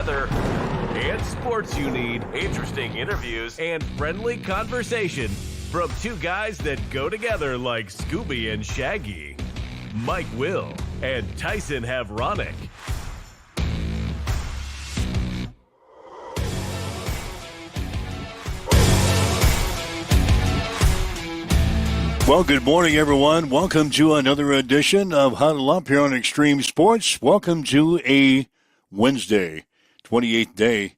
And sports you need, interesting interviews, and friendly conversation from two guys that go together like Scooby and Shaggy. Mike Will and Tyson Havronic. Well, good morning, everyone. Welcome to another edition of Huddle Up here on Extreme Sports. Welcome to a Wednesday, 28th day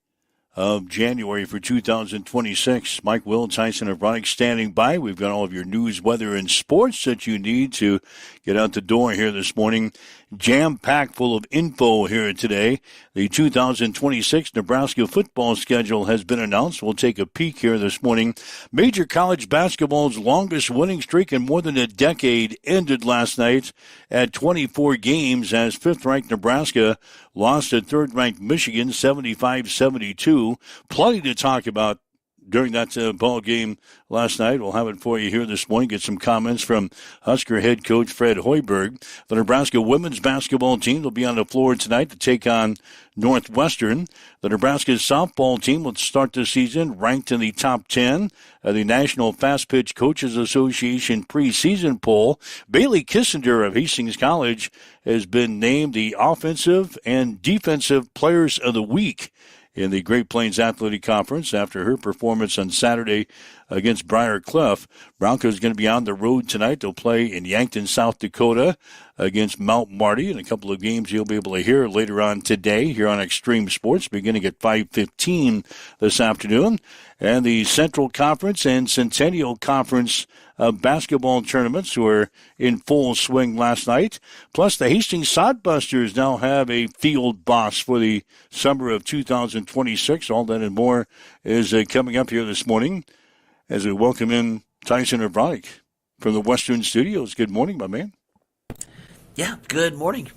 of January for 2026. Mike Will, Tyson Havronic standing by. We've got all of your news, weather, and sports that you need to get out the door here this morning. Jam-packed full of info here today. The 2026 Nebraska football schedule has been announced. We'll take a peek here this morning. Major college basketball's longest winning streak in more than a decade ended last night at 24 games as fifth-ranked Nebraska lost to third-ranked Michigan 75-72. Plenty to talk about during that ball game last night. We'll have it for you here this morning. Get some comments from Husker head coach Fred Hoiberg. The Nebraska women's basketball team will be on the floor tonight to take on Northwestern. The Nebraska softball team will start the season ranked in the top 10 of the National Fast Pitch Coaches Association preseason poll. Bailey Kissinger of Hastings College has been named the Offensive and Defensive Players of the Week in the Great Plains Athletic Conference after her performance on Saturday against Briar Clough. Broncos going to be on the road tonight. They'll play in Yankton, South Dakota against Mount Marty in a couple of games you'll be able to hear later on today here on Extreme Sports beginning at 5:15 this afternoon. And the Central Conference and Centennial Conference basketball tournaments were in full swing last night. Plus, the Hastings Sodbusters now have a field boss for the summer of 2026. All that and more is coming up here this morning as we welcome in Tyson Havronic from the Western Studios. Good morning, my man. Yeah, good morning.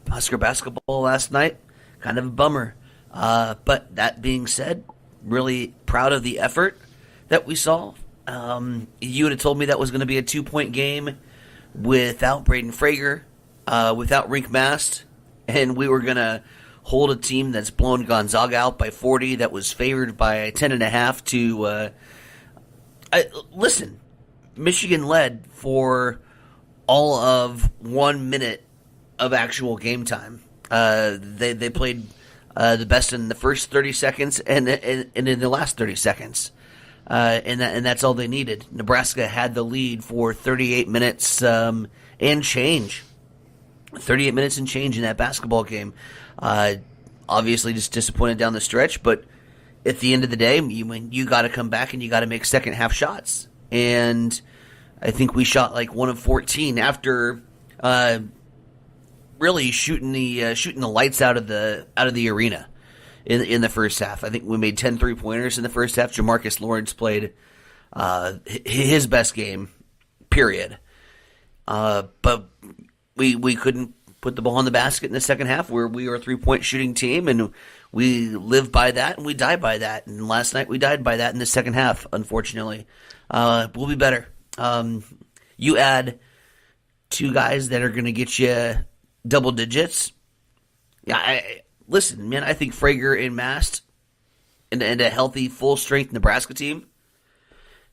Husker basketball last night, kind of a bummer. But that being said, really proud of the effort that we saw. You would have told me that was going to be a 2-point game without Braden Frager, without Rink Mast, and we were going to hold a team that's blown Gonzaga out by 40 that was favored by 10.5 to listen, Michigan led for all of 1 minute of actual game time. They played the best in the first 30 seconds and in the last 30 seconds. And that's all they needed. Nebraska had the lead for 38 minutes and change. 38 minutes and change in that basketball game. Obviously just disappointed down the stretch, but at the end of the day, you got to come back and you got to make second half shots. And I think we shot like 1 of 14 after really shooting the lights out of the arena. In the first half. I think we made 10 3-pointers in the first half. Jamarcus Lawrence played his best game, period. But we couldn't put the ball in the basket in the second half where we are a 3-point shooting team, and we live by that and we die by that. And last night we died by that in the second half, unfortunately. We'll be better. You add two guys that are going to get you double digits. Yeah, listen, man, I think Frager and Mast and a healthy, full-strength Nebraska team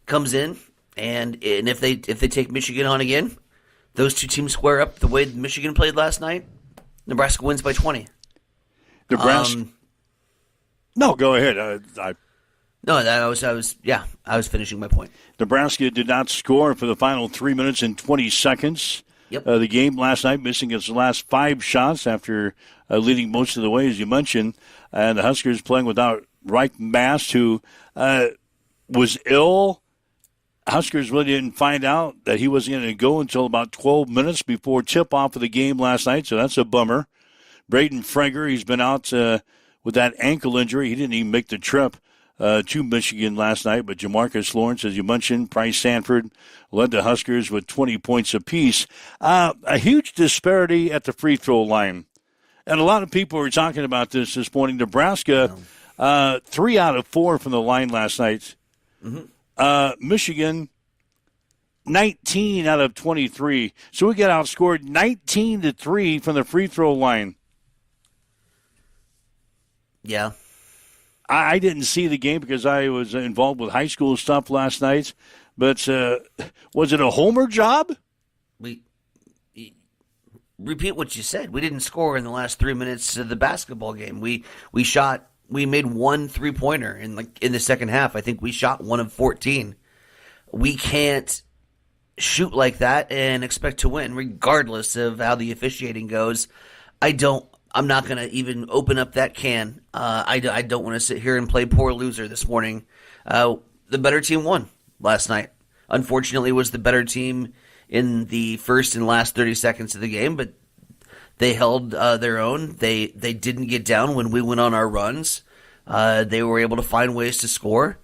comes in, and if they take Michigan on again, those two teams square up the way Michigan played last night. Nebraska wins by 20. Nebraska. No, go ahead. I was finishing my point. Nebraska did not score for the final 3 minutes and 20 seconds. Yep. The game last night, missing its last 5 shots after leading most of the way, as you mentioned. And the Huskers playing without Reich Mast, who was ill. Huskers really didn't find out that he wasn't going to go until about 12 minutes before tip-off of the game last night, so that's a bummer. Braden Frager, he's been out with that ankle injury. He didn't even make the trip to Michigan last night, but Jamarcus Lawrence, as you mentioned, Price Sanford led the Huskers with 20 points apiece. A huge disparity at the free throw line. And a lot of people were talking about this morning. Nebraska, 3 out of 4 from the line last night. Mm-hmm. Michigan, 19 out of 23. So we got outscored 19-3 from the free throw line. Yeah. I didn't see the game because I was involved with high school stuff last night. But was it a homer job? Repeat what you said. We didn't score in the last 3 minutes of the basketball game. We made one 3-pointer in the second half. I think we shot 1 of 14. We can't shoot like that and expect to win, regardless of how the officiating goes. I'm not going to even open up that can. I don't want to sit here and play poor loser this morning. The better team won last night. Unfortunately, it was the better team in the first and last 30 seconds of the game, but they held their own. They didn't get down when we went on our runs. They were able to find ways to score.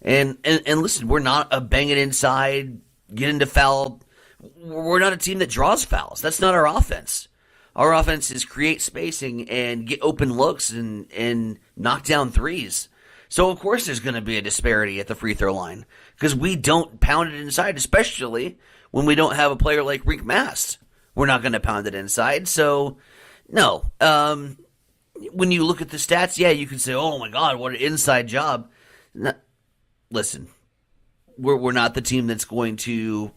And listen, we're not a bang it inside, get into foul. We're not a team that draws fouls. That's not our offense. Our offense is create spacing and get open looks and knock down threes. So, of course, there's going to be a disparity at the free throw line because we don't pound it inside, especially when we don't have a player like Reek Mast. We're not going to pound it inside. So, no. When you look at the stats, yeah, you can say, oh, my God, what an inside job. No, listen, we're not the team that's going to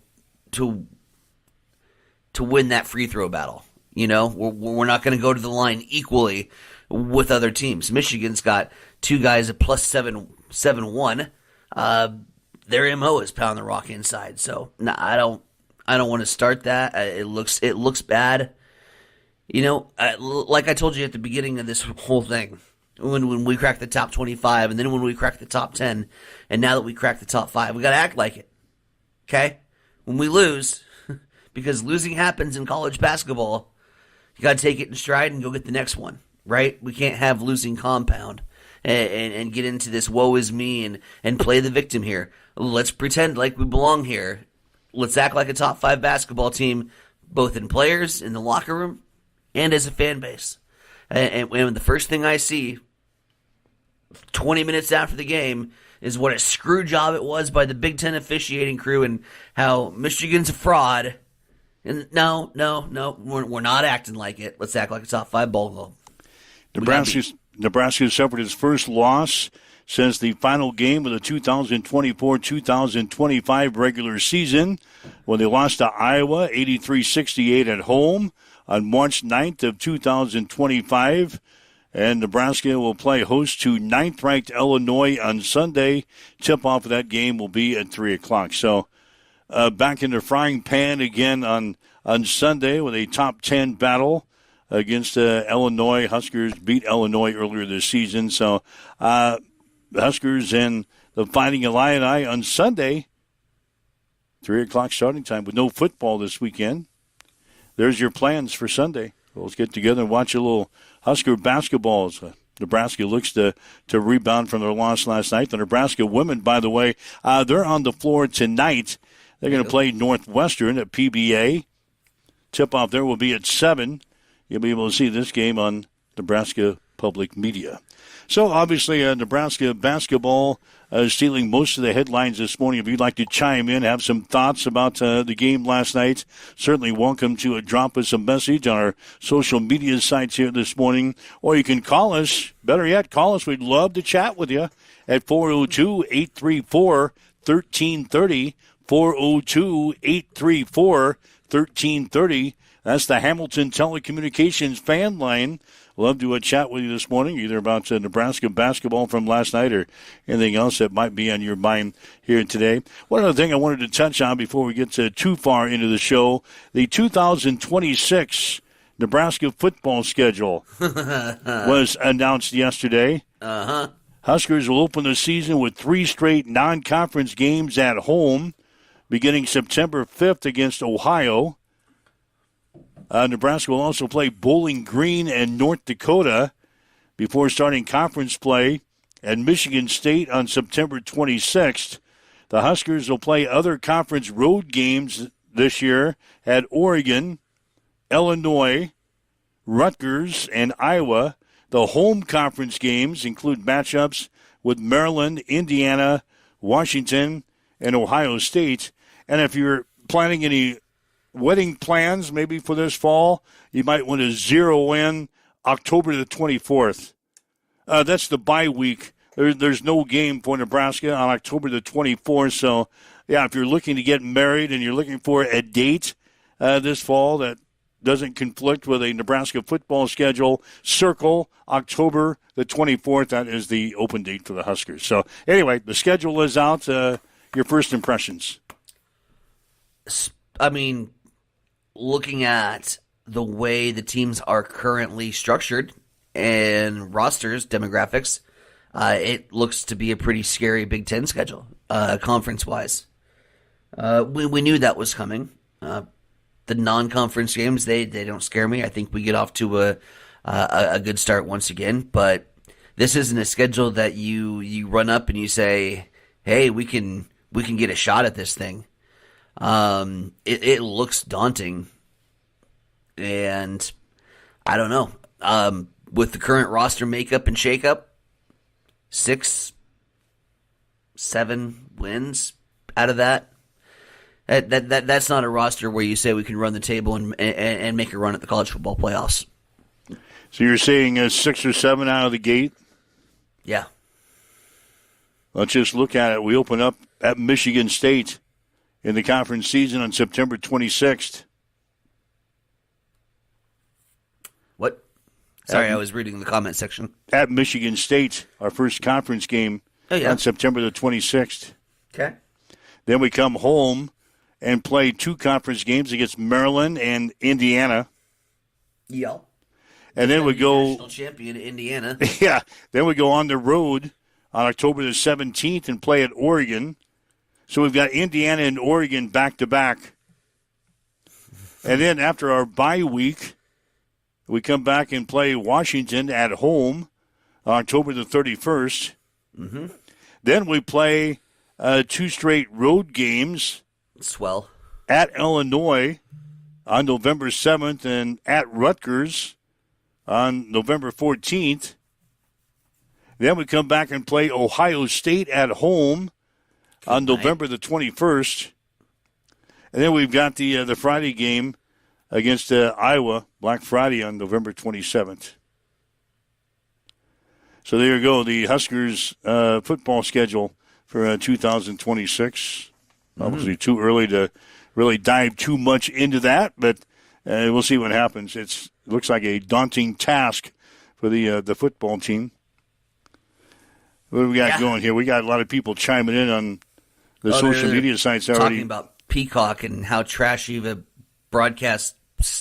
win that free throw battle. You know, we're not going to go to the line equally with other teams. Michigan's got two guys at plus 7-1. Their MO is pound the rock inside. So no, I don't want to start that. It looks bad. You know, like I told you at the beginning of this whole thing, when we crack the top 25, and then when we crack the top 10, and now that we crack the top 5, we got to act like it. Okay, when we lose, because losing happens in college basketball, you got to take it in stride and go get the next one. Right? We can't have losing compound and get into this woe is me and play the victim here. Let's pretend like we belong here. Let's act like a top 5 basketball team, both in players, in the locker room, and as a fan base. And the first thing I see 20 minutes after the game is what a screw job it was by the Big Ten officiating crew and how Michigan's a fraud. And no, we're not acting like it. Let's act like a top 5 ball club. Nebraska suffered its first loss since the final game of the 2024-2025 regular season when they lost to Iowa 83-68 at home on March 9th of 2025. And Nebraska will play host to 9th-ranked Illinois on Sunday. Tip-off of that game will be at 3 o'clock. So back in the frying pan again on Sunday with a top 10 battle against Illinois. Huskers beat Illinois earlier this season. So the Huskers and the Fighting Illini on Sunday, 3 o'clock starting time with no football this weekend. There's your plans for Sunday. Let's get together and watch a little Husker basketball. Nebraska looks to rebound from their loss last night. The Nebraska women, by the way, they're on the floor tonight. They're going to play Northwestern at PBA. Tip-off there will be at 7. You'll be able to see this game on Nebraska Public Media. So, obviously, Nebraska basketball stealing most of the headlines this morning. If you'd like to chime in, have some thoughts about the game last night, certainly welcome to drop us a message on our social media sites here this morning. Or you can call us. Better yet, call us. We'd love to chat with you at 402-834-1330. 402-834-1330. That's the Hamilton Telecommunications fan line. Love to chat with you this morning, either about Nebraska basketball from last night or anything else that might be on your mind here today. One other thing I wanted to touch on before we get too far into the show, the 2026 Nebraska football schedule was announced yesterday. Huskers will open the season with 3 straight non-conference games at home, beginning September 5th against Ohio. Nebraska will also play Bowling Green and North Dakota before starting conference play at Michigan State on September 26th. The Huskers will play other conference road games this year at Oregon, Illinois, Rutgers, and Iowa. The home conference games include matchups with Maryland, Indiana, Washington, and Ohio State. And if you're planning any wedding plans maybe for this fall, you might want to zero in October the 24th. That's the bye week. There's no game for Nebraska on October the 24th. So, yeah, if you're looking to get married and you're looking for a date this fall that doesn't conflict with a Nebraska football schedule, circle October the 24th. That is the open date for the Huskers. So, anyway, the schedule is out. Your first impressions? I mean, looking at the way the teams are currently structured and rosters, demographics, it looks to be a pretty scary Big Ten schedule, conference-wise. We knew that was coming. The non-conference games, they don't scare me. I think we get off to a good start once again. But this isn't a schedule that you run up and you say, "Hey, we can get a shot at this thing." It looks daunting, and I don't know. With the current roster makeup and shakeup, 6, 7 wins out of that. That's not a roster where you say we can run the table and make a run at the college football playoffs. So you're saying 6 or 7 out of the gate? Yeah. Let's just look at it. We open up at Michigan State in the conference season on September 26th. What? Sorry, I was reading the comment section. At Michigan State, our first conference game on September the 26th. Okay. Then we come home and play 2 conference games against Maryland and Indiana. Yeah. And then we go national champion Indiana. Yeah. Then we go on the road on October the 17th and play at Oregon. So we've got Indiana and Oregon back to back. And then after our bye week, we come back and play Washington at home on October the 31st. Mm-hmm. Then we play 2 straight road games. Swell. At Illinois on November 7th and at Rutgers on November 14th. Then we come back and play Ohio State at home on November the 21st. And then we've got the Friday game against Iowa, Black Friday on November 27th. So there you go, the Huskers football schedule for 2026. Obviously too early to really dive too much into that, but we'll see what happens. It looks like a daunting task for the football team. What do we got going here? We got a lot of people chiming in on the social media sites already. Talking about Peacock and how trashy of a broadcast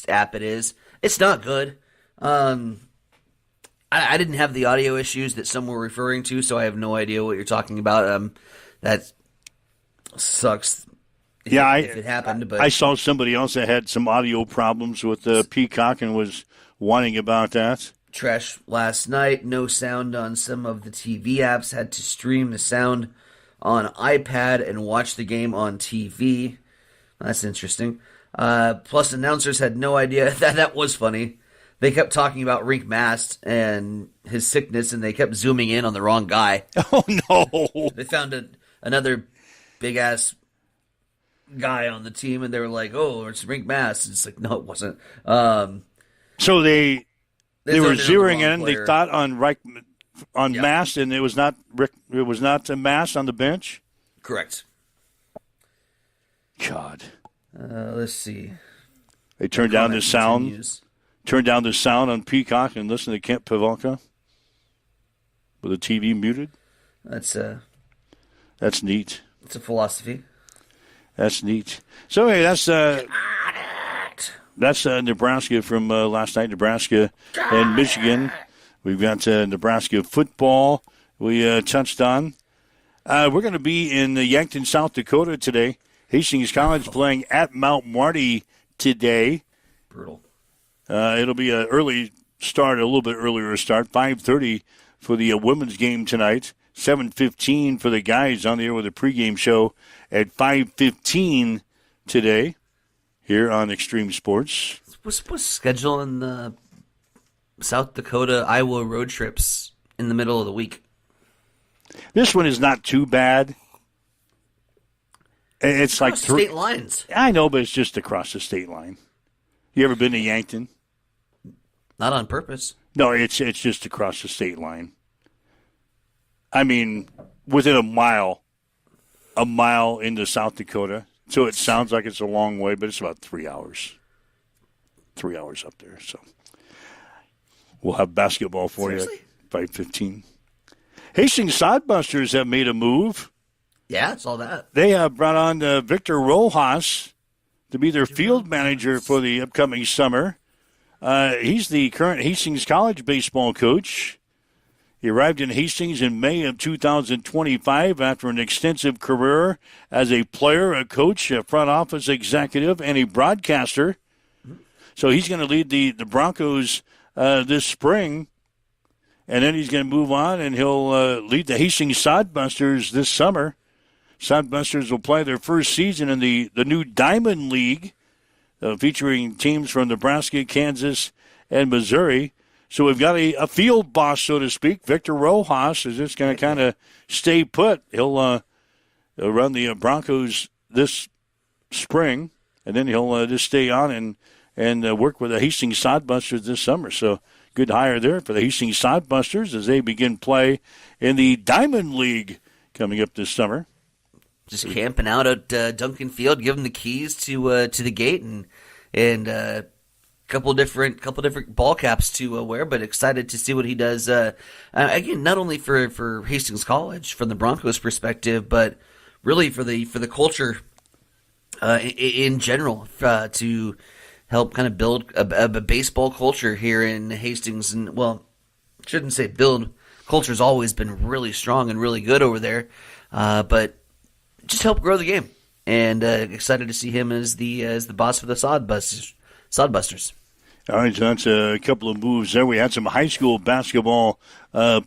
app it is. It's not good. I didn't have the audio issues that some were referring to, so I have no idea what you're talking about. That sucks. If it happened. But I saw somebody else that had some audio problems with Peacock and was whining about that. Trash last night. No sound on some of the TV apps. Had to stream the sound on iPad and watch the game on TV. That's interesting. Plus, announcers had no idea. That was funny. They kept talking about Rink Mast and his sickness, and they kept zooming in on the wrong guy. Oh, no. They found another big-ass guy on the team, and they were like, oh, it's Rink Mast. It's like, no, it wasn't. So they were zeroing in. They thought on Mast, and it was not Rick. It was not a Mast on the bench. Correct. God. Let's see. They turned down the sound. Turn down the sound on Peacock and listen to Kent Pavelka with the TV muted. That's neat. It's a philosophy. That's neat. So hey, that's Nebraska from last night. Nebraska and Michigan. We've got Nebraska football. We touched on. We're going to be in Yankton, South Dakota today. Hastings College playing at Mount Marty today. Brutal. It'll be an early start, a little bit earlier start, 5:30 for the women's game tonight, 7:15 for the guys on the air with a pregame show at 5:15 today here on Extreme Sports. What's scheduling the South Dakota, Iowa road trips in the middle of the week? This one is not too bad. It's across like state lines. I know, but it's just across the state line. You ever been to Yankton? Not on purpose. No, it's just across the state line. I mean, within a mile into South Dakota. So it sounds like it's a long way, but it's about 3 hours. 3 hours up there. So we'll have basketball for Seriously? you at 5:15. Hastings Sodbusters have made a move. Yeah, I saw that. They have brought on Victor Rojas to be their field manager for the upcoming summer. He's the current Hastings College baseball coach. He arrived in Hastings in May of 2025 after an extensive career as a player, a coach, a front office executive, and a broadcaster. So he's going to lead the Broncos this spring, and then he's going to move on, and he'll lead the Hastings Sodbusters this summer. Sodbusters will play their first season in the new Diamond League, featuring teams from Nebraska, Kansas, and Missouri. So we've got a field boss, so to speak. Victor Rojas is just going to kind of stay put. He'll run the Broncos this spring, and then he'll just stay on and work with the Hastings Sodbusters this summer. So good hire there for the Hastings Sodbusters as they begin play in the Diamond League coming up this summer. Just camping out at Duncan Field, give him the keys to the gate and couple different ball caps to wear, but excited to see what he does. Again, not only for Hastings College from the Broncos' perspective, but really for the culture in general, to help kind of build a baseball culture here in Hastings. And well, shouldn't say build. Culture's always been really strong and really good over there, but just help grow the game. And excited to see him as the boss for the Sodbusters. All right, so that's a couple of moves there. We had some high school basketball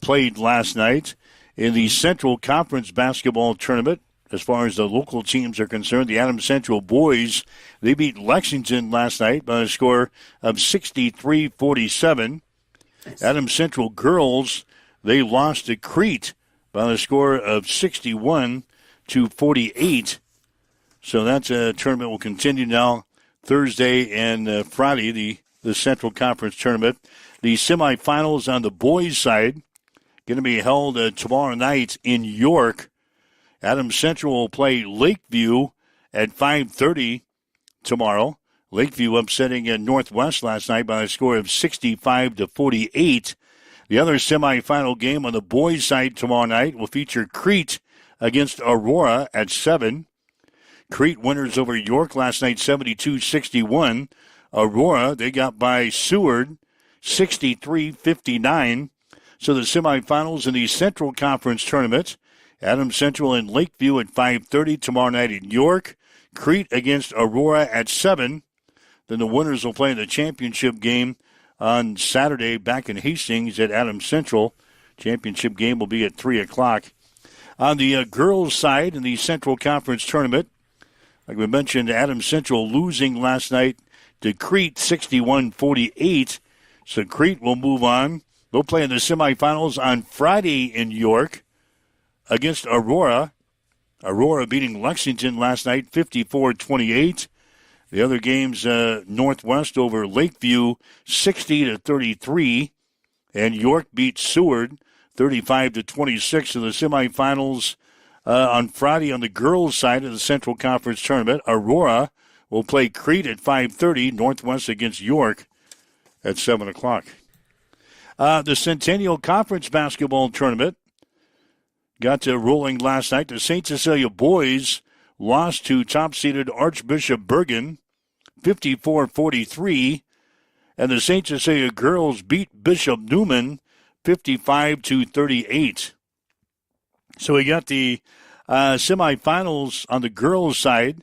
played last night in the Central Conference basketball tournament. As far as the local teams are concerned, the Adams Central boys, they beat Lexington last night by a score of 63-47. Nice. Adams Central girls, they lost to Crete by a score of 61-48. So that's a tournament will continue now Thursday and Friday, the Central Conference tournament. The semifinals on the boys' side going to be held tomorrow night in York. Adams Central will play Lakeview at 5:30 tomorrow. Lakeview upsetting Northwest last night by a score of 65-48. The other semifinal game on the boys' side tomorrow night will feature Crete against Aurora at 7. Crete winners over York last night 72-61. Aurora, they got by Seward 63-59. So the semifinals in the Central Conference tournament, Adams Central and Lakeview at 5:30 tomorrow night in York. Crete against Aurora at 7. Then the winners will play the championship game on Saturday back in Hastings at Adams Central. Championship game will be at 3 o'clock. On the girls' side in the Central Conference tournament, like we mentioned, Adams Central losing last night to Crete 61-48. So Crete will move on. They'll play in the semifinals on Friday in York against Aurora. Aurora beating Lexington last night 54-28. The other games, Northwest over Lakeview 60-33. And York beat Seward 35-26 in the semifinals. On Friday on the girls' side of the Central Conference tournament, Aurora will play Crete at 5:30, Northwest against York at 7 o'clock. The Centennial Conference basketball tournament got rolling last night. The St. Cecilia boys lost to top-seeded Archbishop Bergen 54-43, and the St. Cecilia girls beat Bishop Neumann 55-38. So we got the semifinals on the girls' side.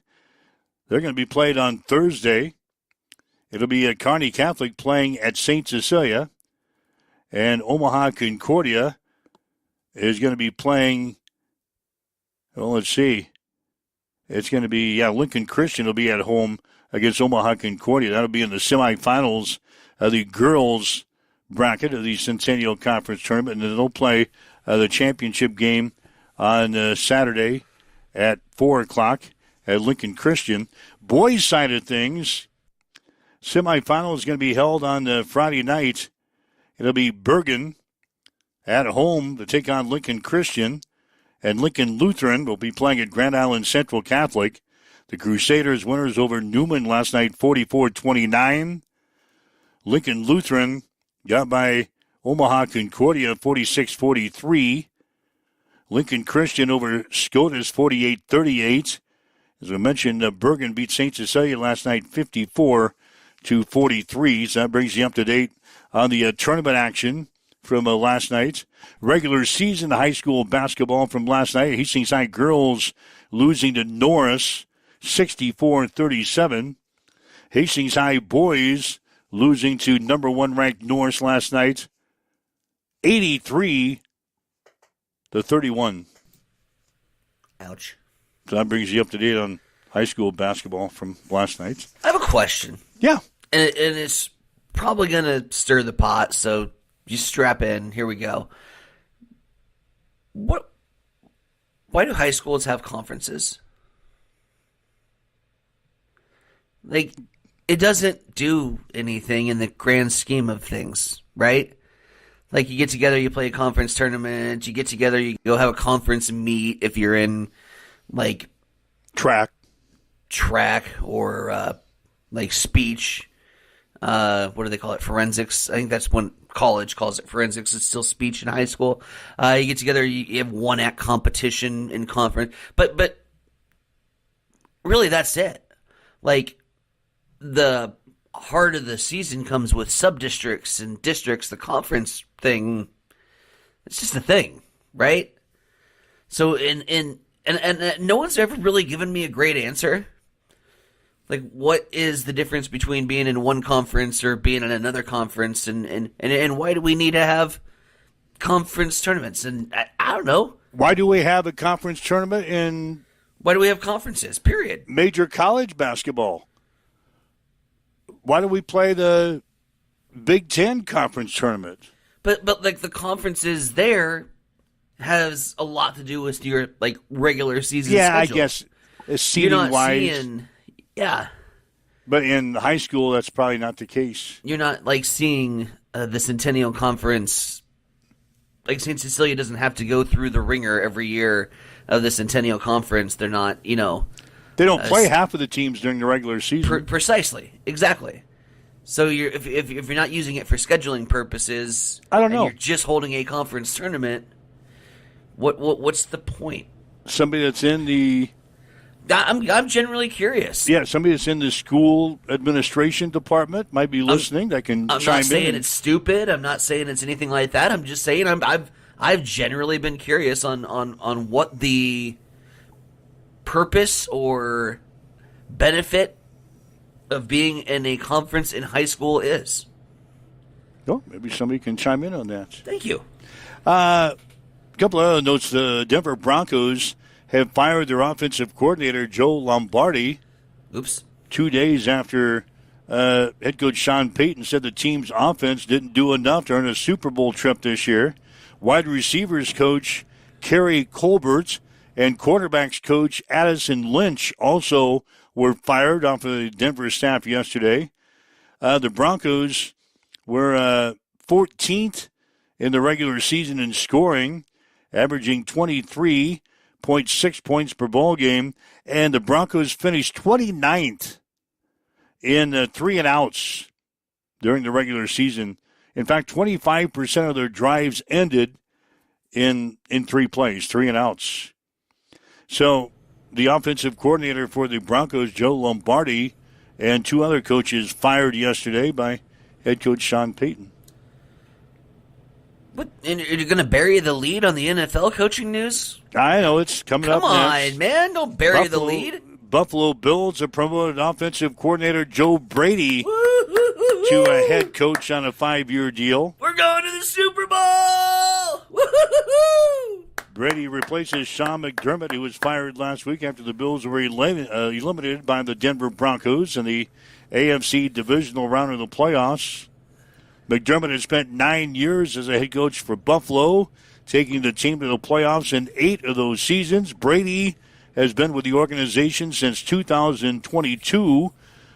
They're going to be played on Thursday. It'll be Kearney Catholic playing at St. Cecilia. And Omaha Concordia is going to be playing, well, let's see. It's going to be, Lincoln Christian will be at home against Omaha Concordia. That'll be in the semifinals of the girls' bracket of the Centennial Conference tournament. And then they'll play the championship game on Saturday at 4 o'clock at Lincoln Christian. Boys' side of things, semifinal is going to be held on Friday night. It'll be Bergen at home to take on Lincoln Christian. And Lincoln Lutheran will be playing at Grand Island Central Catholic. The Crusaders winners over Newman last night, 44-29. Lincoln Lutheran got by Omaha Concordia, 46-43. Lincoln Christian over Scotus, 48-38. As I mentioned, Bergen beat St. Cecilia last night, 54-43. So that brings you up to date on the tournament action from last night. Regular season high school basketball from last night. Hastings High girls losing to Norris, 64-37. Hastings High boys losing to number 1 ranked Norris last night, 83-31. Ouch. So that brings you up to date on high school basketball from last night. I have a question. Yeah. And it's probably going to stir the pot, so you strap in. Here we go. Why do high schools have conferences? Like, it doesn't do anything in the grand scheme of things, right? Like, you get together, you play a conference tournament, you get together, you go have a conference meet if you're in, like, track or, like, speech. What do they call it? Forensics. I think that's when college calls it forensics. It's still speech in high school. You get together, you have one act competition in conference, but really that's it. Like, the heart of the season comes with sub-districts and districts. The conference thing, it's just a thing, right? So and no one's ever really given me a great answer. Like, what is the difference between being in one conference or being in another conference, and why do we need to have conference tournaments? And I don't know. Why do we have a conference tournament in... Why do we have conferences, period? Major college basketball. Why do we play the Big Ten conference tournament? But like, the conferences there has a lot to do with your, like, regular season schedule. I guess seating-wise. Yeah. But in high school, that's probably not the case. You're not, like, seeing the Centennial Conference. Like, St. Cecilia doesn't have to go through the ringer every year of the Centennial Conference. They're not, They don't play half of the teams during the regular season. Precisely. Exactly. So if you're not using it for scheduling purposes, I don't know. And you're just holding a conference tournament, what's the point? Somebody that's in the... I'm generally curious. Yeah, somebody that's in the school administration department might be listening that can chime in. I'm not saying it's stupid. I'm not saying it's anything like that. I'm just saying I've generally been curious on what the purpose or benefit of being in a conference in high school is. Oh, maybe somebody can chime in on that. Thank you. A couple of other notes. The Denver Broncos have fired their offensive coordinator, Joe Lombardi. Oops. 2 days after head coach Sean Payton said the team's offense didn't do enough to earn a Super Bowl trip this year. Wide receivers coach Kerry Colbert and quarterbacks coach Addison Lynch also were fired off of the Denver staff yesterday. The Broncos were 14th in the regular season in scoring, averaging 23.6 points per ball game, and the Broncos finished 29th in 3 and outs during the regular season. In fact, 25% of their drives ended in 3 plays, 3 and outs. So the offensive coordinator for the Broncos, Joe Lombardi, and 2 other coaches fired yesterday by head coach Sean Payton. What? And you're going to bury the lead on the NFL coaching news? I know, it's coming up next. Come on, man. Don't bury the lead. Buffalo Bills have promoted offensive coordinator Joe Brady to a head coach on a 5-year deal. We're going to the Super Bowl! Woo-hoo-hoo-hoo! Brady replaces Sean McDermott, who was fired last week after the Bills were eliminated by the Denver Broncos in the AFC divisional round of the playoffs. McDermott has spent 9 years as a head coach for Buffalo, taking the team to the playoffs in 8 of those seasons. Brady has been with the organization since 2022,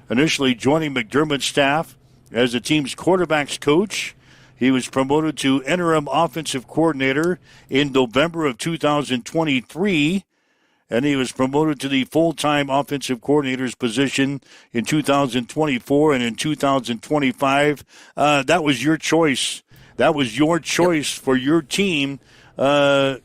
initially joining McDermott's staff as the team's quarterbacks coach. He was promoted to interim offensive coordinator in November of 2023, and he was promoted to the full-time offensive coordinator's position in 2024 and in 2025. That was your choice. That was your choice for your team. Joe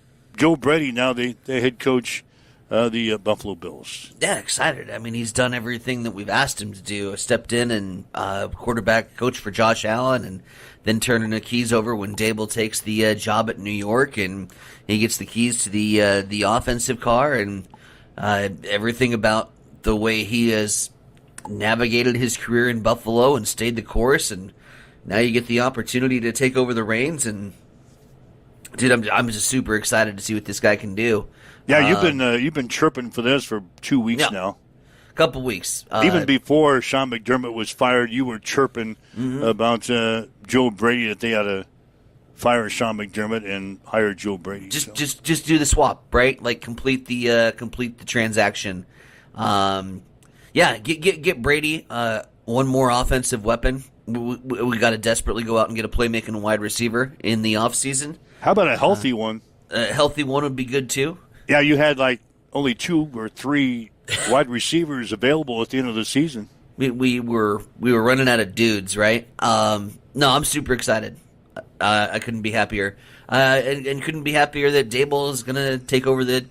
Brady, now the head coach the Buffalo Bills. Yeah, excited. I mean, he's done everything that we've asked him to do. Stepped in and quarterback coach for Josh Allen, and then turning the keys over when Dable takes the job at New York, and he gets the keys to the offensive car, and everything about the way he has navigated his career in Buffalo and stayed the course, and now you get the opportunity to take over the reins. And dude, I'm just super excited to see what this guy can do. Yeah, you've been chirping for this for 2 weeks now. Couple weeks. Even before Sean McDermott was fired, you were chirping about Joe Brady, that they ought to fire Sean McDermott and hire Joe Brady. Just do the swap, right? Like complete the transaction. Get Brady one more offensive weapon. We got to desperately go out and get a playmaking wide receiver in the offseason. How about a healthy one? A healthy one would be good too. Yeah, you had like only 2 or 3 wide receivers available at the end of the season. We were running out of dudes, right? No, I'm super excited. I couldn't be happier, and couldn't be happier that Dable is going to take over the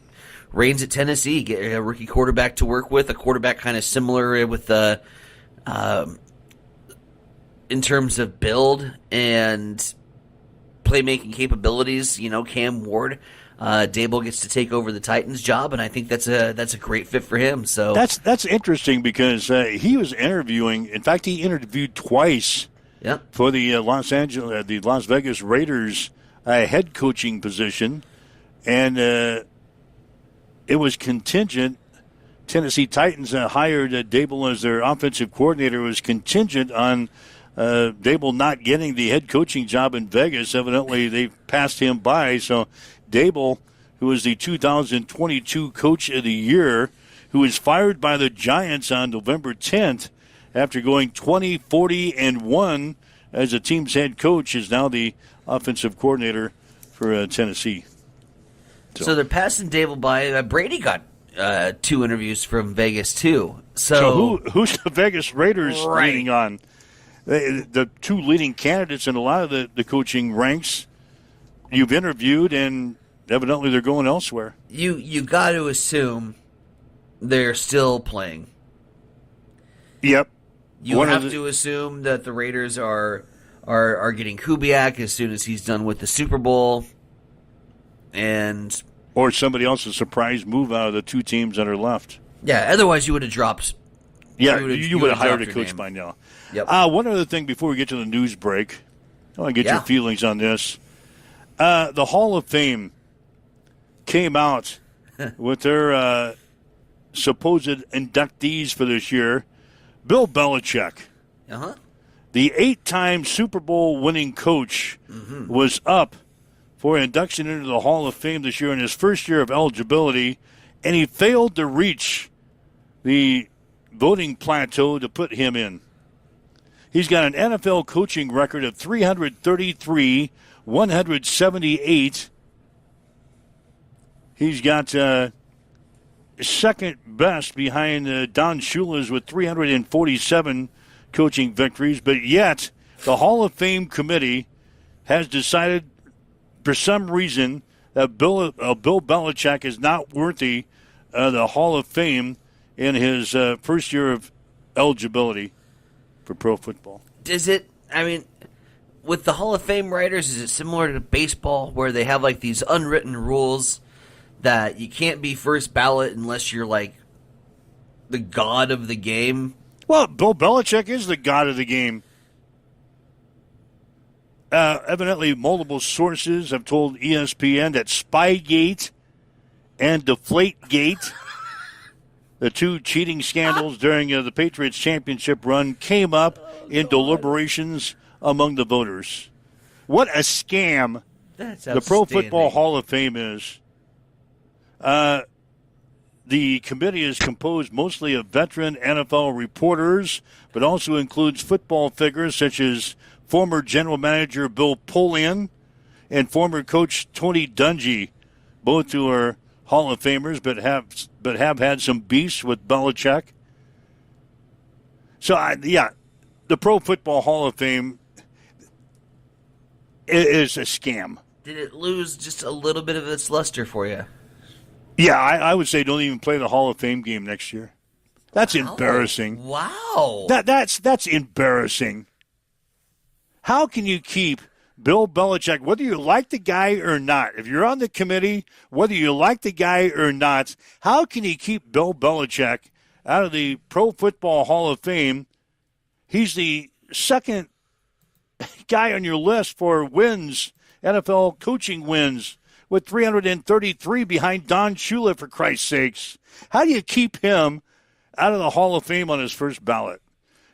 reins at Tennessee, get a rookie quarterback to work with, a quarterback kind of similar with in terms of build and playmaking capabilities. You know, Cam Ward. Dable gets to take over the Titans job, and I think that's a great fit for him. So that's interesting because he was interviewing. In fact, he interviewed twice for the Las Vegas Raiders head coaching position, and it was contingent. Tennessee Titans hired Dable as their offensive coordinator. It was contingent on Dable not getting the head coaching job in Vegas. Evidently, they passed him by. So Dable, who was the 2022 Coach of the Year, who was fired by the Giants on November 10th after going 20-40-1 as the team's head coach, is now the offensive coordinator for Tennessee. So they're passing Dable by. Brady got 2 interviews from Vegas too. So who's the Vegas Raiders leading on? The 2 leading candidates in a lot of the coaching ranks you've interviewed, and evidently they're going elsewhere. You got to assume they're still playing. Yep. You have to assume that the Raiders are getting Kubiak as soon as he's done with the Super Bowl, or somebody else's surprise move out of the 2 teams that are left. Yeah, otherwise you would have dropped. Yeah, you would have hired a coach by now. Yep. One other thing before we get to the news break, I want to get your feelings on this. The Hall of Fame came out with their supposed inductees for this year. Bill Belichick, the 8-time Super Bowl winning coach, was up for induction into the Hall of Fame this year in his first year of eligibility, and he failed to reach the voting plateau to put him in. He's got an NFL coaching record of 333, 178. He's got second best behind Don Shula's with 347 coaching victories, but yet the Hall of Fame committee has decided for some reason that Bill Belichick is not worthy of the Hall of Fame in his first year of eligibility for pro football. Is it, I mean, with the Hall of Fame writers, is it similar to baseball where they have like these unwritten rules that you can't be first ballot unless you're like the god of the game? Well, Bill Belichick is the god of the game. Evidently, multiple sources have told ESPN that Spygate and Deflategate, the 2 cheating scandals during the Patriots championship run, came up in deliberations among the voters. What a scam the Pro Football Hall of Fame is. The committee is composed mostly of veteran NFL reporters, but also includes football figures such as former general manager Bill Polian, and former coach Tony Dungy, both who are Hall of Famers, but have had some beefs with Belichick. So, the Pro Football Hall of Fame is a scam. Did it lose just a little bit of its luster for you? Yeah, I would say don't even play the Hall of Fame game next year. That's embarrassing. Wow. That's embarrassing. How can you keep Bill Belichick, whether you like the guy or not, if you're on the committee, whether you like the guy or not, how can you keep Bill Belichick out of the Pro Football Hall of Fame? He's the second guy on your list for wins, NFL coaching wins, with 333 behind Don Shula, for Christ's sakes. How do you keep him out of the Hall of Fame on his first ballot?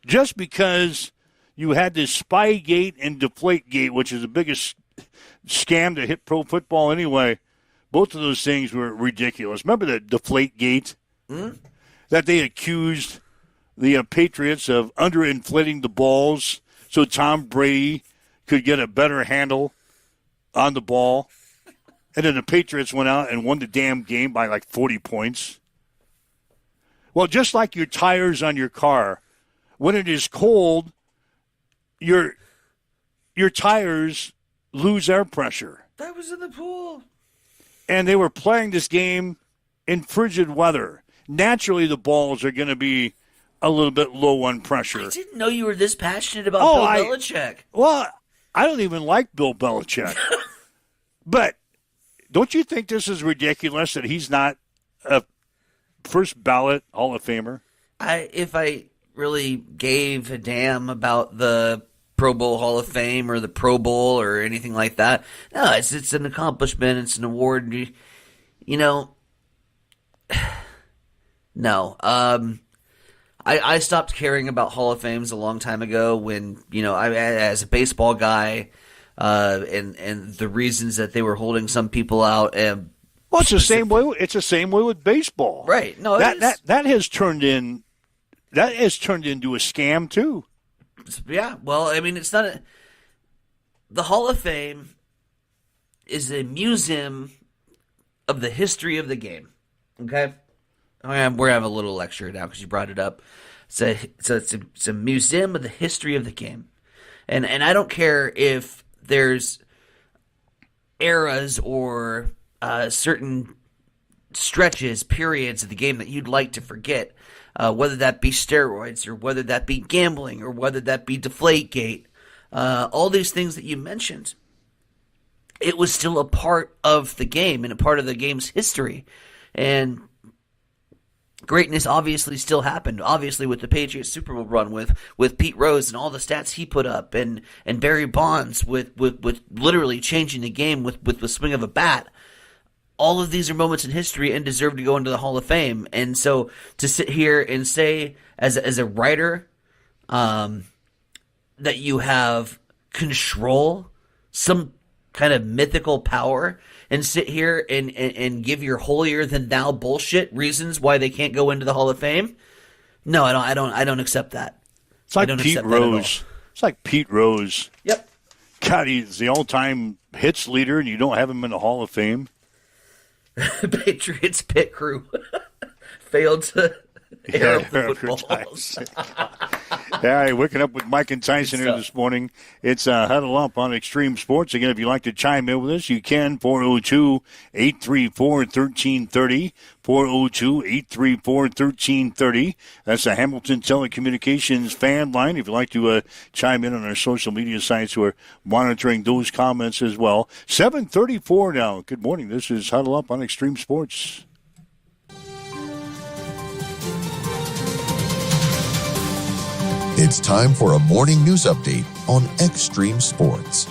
Just because you had this Spygate and Deflategate, which is the biggest scam to hit pro football anyway. Both of those things were ridiculous. Remember the Deflategate? That they accused the Patriots of underinflating the balls so Tom Brady could get a better handle on the ball. And then the Patriots went out and won the damn game by like 40 points. Well, just like your tires on your car, when it is cold, your tires lose air pressure. That was in the pool. And they were playing this game in frigid weather. Naturally, the balls are going to be a little bit low on pressure. I didn't know you were this passionate about Bill Belichick. Well, I don't even like Bill Belichick. But don't you think this is ridiculous that he's not a first ballot Hall of Famer? If I really gave a damn about the Pro Bowl Hall of Fame or the Pro Bowl or anything like that, no, it's an accomplishment. It's an award. You know, no. I stopped caring about Hall of Fames a long time ago when, I as a baseball guy, and the reasons that they were holding some people out. Well, it's the same way. It's the same way with baseball, right? No, that has turned into a scam too. Yeah. Well, I mean, it's not the Hall of Fame is a museum of the history of the game. Okay, we're having a little lecture now because you brought it up. It's a museum of the history of the game, and I don't care if there's eras or certain stretches, periods of the game that you'd like to forget, whether that be steroids or whether that be gambling or whether that be Deflategate, all these things that you mentioned. It was still a part of the game and a part of the game's history. And greatness obviously still happened. Obviously with the Patriots Super Bowl run with Pete Rose and all the stats he put up and Barry Bonds with literally changing the game with the swing of a bat. All of these are moments in history and deserve to go into the Hall of Fame. And so to sit here and say as a writer that you have control, some kind of mythical power, and sit here and give your holier than thou bullshit reasons why they can't go into the Hall of Fame. No, I don't accept that. It's like Pete Rose. It's like Pete Rose. Yep. God, he's the all-time hits leader, and you don't have him in the Hall of Fame. Patriots pit crew failed to air up the footballs. All right, waking up with Mike and Tyson here this morning. It's Huddle Up on Extreme Sports. Again, if you'd like to chime in with us, you can. 402-834-1330. 402-834-1330. That's the Hamilton Telecommunications fan line. If you'd like to chime in on our social media sites, we're monitoring those comments as well. 7:34 now. Good morning. This is Huddle Up on Extreme Sports. It's time for a morning news update on Extreme Sports.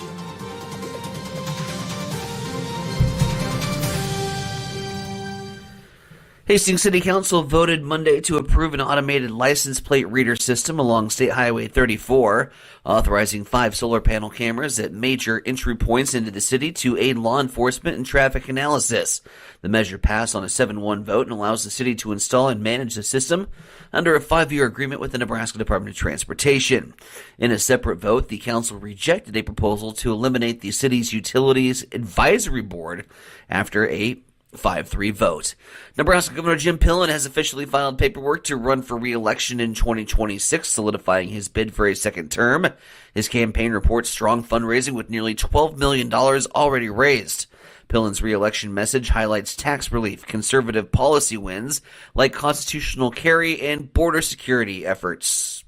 Hastings City Council voted Monday to approve an automated license plate reader system along State Highway 34, authorizing 5 solar panel cameras at major entry points into the city to aid law enforcement and traffic analysis. The measure passed on a 7-1 vote and allows the city to install and manage the system under a 5-year agreement with the Nebraska Department of Transportation. In a separate vote, the council rejected a proposal to eliminate the city's Utilities Advisory Board after a 5-3 vote. Nebraska Governor Jim Pillen has officially filed paperwork to run for re-election in 2026, solidifying his bid for a second term. His campaign reports strong fundraising with nearly $12 million already raised. Pillen's re-election message highlights tax relief, conservative policy wins like constitutional carry, and border security efforts,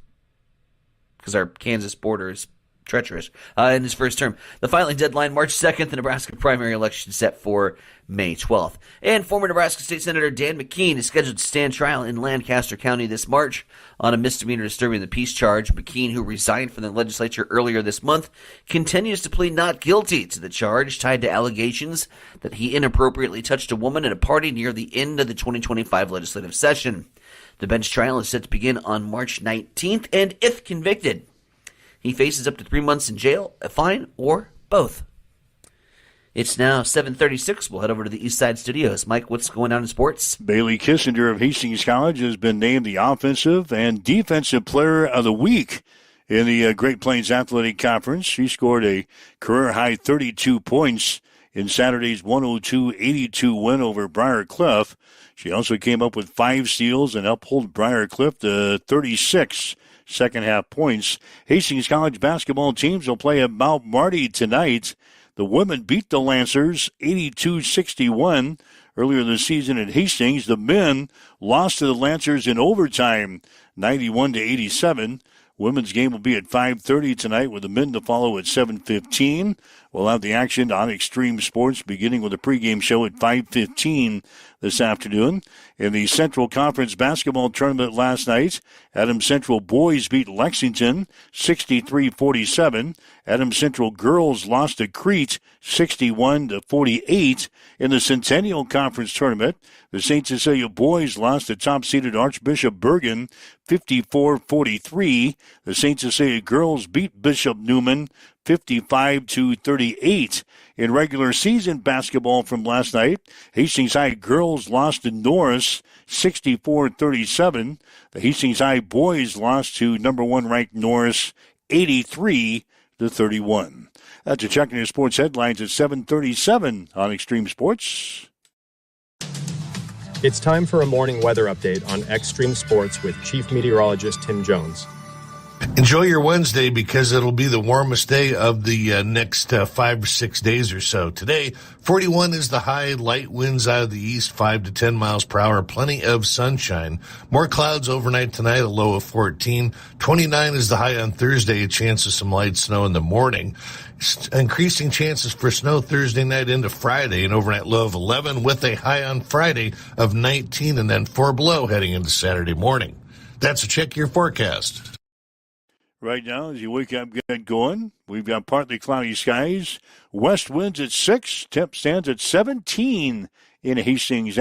because our Kansas border is treacherous. In his first term, the filing deadline March 2nd, the Nebraska primary election set for May 12th. And former Nebraska State Senator Dan McKean is scheduled to stand trial in Lancaster County this March on a misdemeanor disturbing the peace charge. McKean, who resigned from the legislature earlier this month, continues to plead not guilty to the charge tied to allegations that he inappropriately touched a woman at a party near the end of the 2025 legislative session. The bench trial is set to begin on March 19th, and if convicted, he faces up to 3 months in jail, a fine, or both. It's now 7:36. We'll head over to the East Side Studios. Mike, what's going on in sports? Bailey Kissinger of Hastings College has been named the Offensive and Defensive Player of the Week in the Great Plains Athletic Conference. She scored a career-high 32 points in Saturday's 102-82 win over Briar Cliff. She also came up with 5 steals and upheld Briar Cliff to 36 second-half points. Hastings College basketball teams will play at Mount Marty tonight. The women beat the Lancers 82-61 earlier this season at Hastings. The men lost to the Lancers in overtime, 91-87. Women's game will be at 5:30 tonight with the men to follow at 7:15. We'll have the action on Extreme Sports beginning with a pregame show at 5:15 this afternoon. In the Central Conference basketball tournament last night, Adams Central boys beat Lexington 63-47. Adams Central girls lost to Crete 61-48. In the Centennial Conference tournament, the St. Cecilia boys lost to top-seeded Archbishop Bergen 54-43. The St. Cecilia girls beat Bishop Newman 55-38. In regular season basketball from last night, Hastings High girls lost to Norris 64-37. The Hastings High boys lost to number 1 ranked Norris 83-31. That's a check in your sports headlines at 7:37 on Extreme Sports. It's time for a morning weather update on Extreme Sports with Chief Meteorologist Tim Jones. Enjoy your Wednesday because it'll be the warmest day of the next 5 or 6 days or so. Today, 41 is the high, light winds out of the east, 5 to 10 miles per hour, plenty of sunshine. More clouds overnight tonight, a low of 14. 29 is the high on Thursday, a chance of some light snow in the morning. Increasing chances for snow Thursday night into Friday, an overnight low of 11 with a high on Friday of 19 and then 4 below heading into Saturday morning. That's a check your forecast. Right now, as you wake up, get going, we've got partly cloudy skies. West winds at 6. Temp stands at 17 in Hastings.